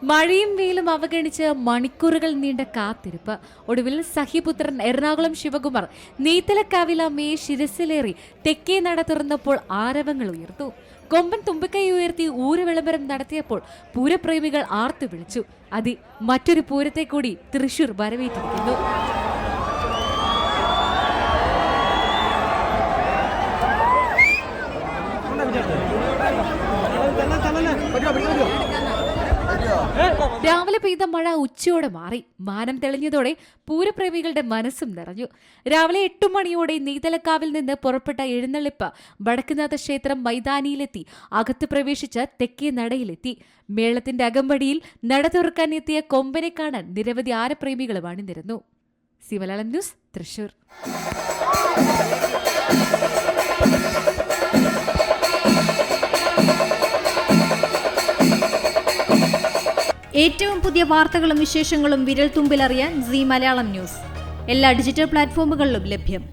മഴയും വെയിലും അവഗണിച്ച് മണിക്കൂറുകൾ നീണ്ട കാത്തിരിപ്പ്. ഒടുവിൽ സഹ്യപുത്രൻ എറണാകുളം ശിവകുമാർ നെയ്ത്തലക്കാവിൽ അമ്മയെ ശിരസിലേറി തെക്കേ നട തുറന്നപ്പോൾ ആരവങ്ങൾ ഉയർന്നു. കൊമ്പൻ തുമ്പിക്കൈ ഉയർത്തി ഊരവിളംബരം നടത്തിയപ്പോൾ പൂരപ്രേമികൾ ആർത്തു വിളിച്ചു. മറ്റൊരു പൂരത്തെ കൂടി തൃശൂർ വരവേറ്റിരിക്കുന്നു. രാവിലെ പെയ്ത മഴ ഉച്ചയോടെ മാറി. മാനം തെളിഞ്ഞതോടെ പൂരപ്രേമികളുടെ മനസ്സും നിറഞ്ഞു. രാവിലെ 8 മണിയോടെ നെയ്തലക്കാവിൽ നിന്ന് പുറപ്പെട്ട എഴുന്നള്ളിപ്പ് വടക്കുംനാഥ ക്ഷേത്രം മൈതാനിയിലെത്തി അകത്ത് പ്രവേശിച്ച് തെക്കേ നടയിലെത്തി. മേളത്തിന്റെ അകമ്പടിയിൽ നട തുറക്കാൻ എത്തിയ കൊമ്പനെ കാണാൻ നിരവധി ആരപ്രേമികളും അണിനിരന്നു. മലയാളം ന്യൂസ്, തൃശൂർ. ഏറ്റവും പുതിയ വാർത്തകളും വിശേഷങ്ങളും വിരൽത്തുമ്പിലറിയാൻ സീ മലയാളം ന്യൂസ് എല്ലാ ഡിജിറ്റൽ പ്ലാറ്റ്ഫോമുകളിലും ലഭ്യം.